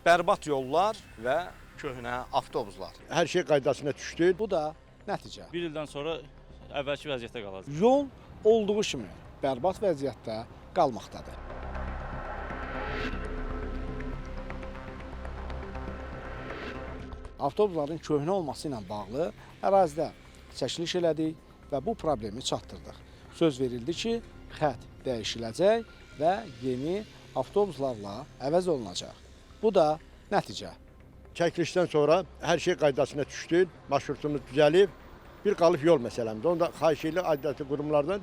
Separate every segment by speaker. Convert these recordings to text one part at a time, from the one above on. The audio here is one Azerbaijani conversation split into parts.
Speaker 1: Bərbad yollar və köhnə avtobuslar.
Speaker 2: Hər şey qaydasına düşdü.
Speaker 1: Bu da nəticə.
Speaker 3: Bir ildən sonra əvvəlki vəziyyətdə qalacaq.
Speaker 1: Yol olduğu kimi bərbad vəziyyətdə qalmaqdadır. Avtobusların köhnə olması ilə bağlı ərazidə çəkiliş elədik və bu problemi çatdırdıq. Söz verildi ki, xətt dəyişiləcək və yeni avtobuslarla əvəz olunacaq. Bu da nəticə.
Speaker 2: Çəkilişdən sonra hər şey qaydasına düşdü. Marşrutumuz düzəlib. Bir qalıb yol məsələmdir. Onu da xahiş edirəm aidiyyatı qurumlardan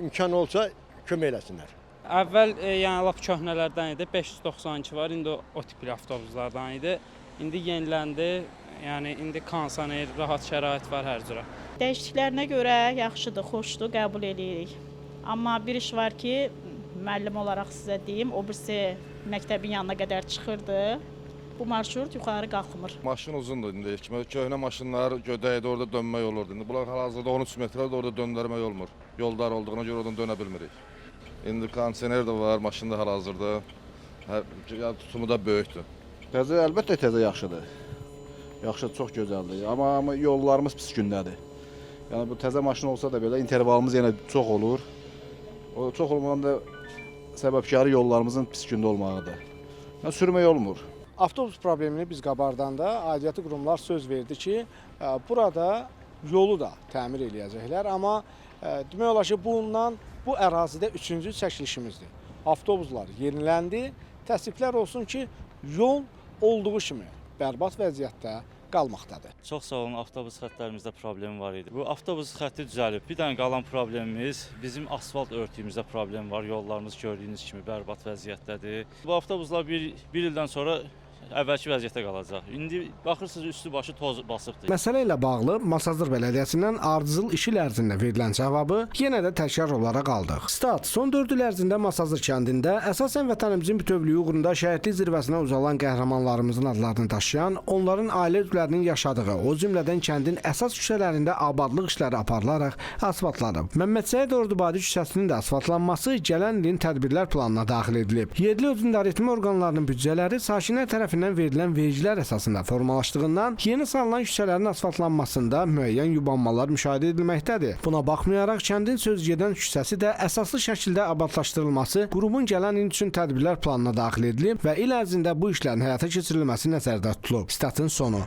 Speaker 2: imkan olsa kömək eləsinlər.
Speaker 4: Əvvəl yəni lap köhnələrdən idi. 592 var. İndi o tipli avtobuslardan idi. İndi yeniləndi. Yəni indi kondisioner, rahat şərait var hər cürə.
Speaker 5: Dəyişikliklərinə görə yaxşıdır, xoşdur, qəbul edirik. Amma bir iş var ki, müəllim olaraq sizə deyim, o birisi məktəbin yanına qədər çıxırdı. Bu marşrut yuxarı qalxmır.
Speaker 6: Maşın uzundur indi. Köhnə maşınlar gödəyədə orada dönmək olurdu. İndi bunlar hal-hazırda 13 metrədə orada döndərmək olmur. Yollar olduğuna görə oradan dönə bilmirik. İndi kondisioner də var, maşın da hal-hazırda. Tutumu da böyükdür.
Speaker 7: Təzə əlbəttə təzə yaxşıdır. Yaxşı, çox gözəldir. Amma yollarımız pis gündədir. Yəni bu təzə maşın olsa da belə intervalımız yenə çox olur. O çox olmanın da səbəbkarı yollarımızın pis gündə olmağıdır. Yəni sürmək olmur.
Speaker 1: Avtobus problemini biz qabardanda aidiyyatı qurumlar söz verdi ki, burada yolu da təmir eləyəcəklər. Amma demək olar ki, bu ərazidə 3-cü çəkilişimizdir. Avtobuslar yeniləndi. Təəssüflər olsun ki, yol olduğu kimi bərbad vəziyyətdə qalmaqdadır.
Speaker 3: Çox sağ olun, avtobus xəttlərimizdə problem var idi. Bu avtobus xətti düzəlib. Bir dənə qalan problemimiz bizim asfalt örtüyümüzdə problem var. Yollarımız gördüyünüz kimi bərbad vəziyyətdədir. Bu avtobuslar bir ildən sonra əvvəlki vəziyyətdə qalacaq. İndi baxırsınız üstü başı toz basıbdır.
Speaker 1: Məsələ ilə bağlı Masazır Bələdiyyəsindən ardıcıl 2 il ərzində verilən cavabı yenə də təkrar olaraq aldıq. Stat, son 4 il ərzində Masazır kəndində əsasən vətənimizin bütövlüyü uğrunda şəhidlik zirvəsinə uzalan qəhrəmanlarımızın adlarını daşıyan, onların ailə üzvlərinin yaşadığı, o cümlədən kəndin əsas küçələrində abadlıq işləri aparılaraq asfaltlanıb. Məmməd Səid Ordubadi küçəsinin də asfaltlanması gələn ilin tədbirlər planına daxil edilib. Yerli özünün idarəetmə orqanlarının büdcələri sakinlər tərəfindən verilən vergilər əsasında formalaşdığından yeni salınan küçələrin asfaltlanmasında müəyyən yubanmalar müşahidə edilməkdədir. Buna baxmayaraq kəndin sözgedən küçəsi də əsaslı şəkildə abadlaşdırılması qurumun gələn il üçün tədbirlər planına daxil edilib və il ərzində bu işlərin həyata keçirilməsi nəzərdə tutulub. Statın sonu.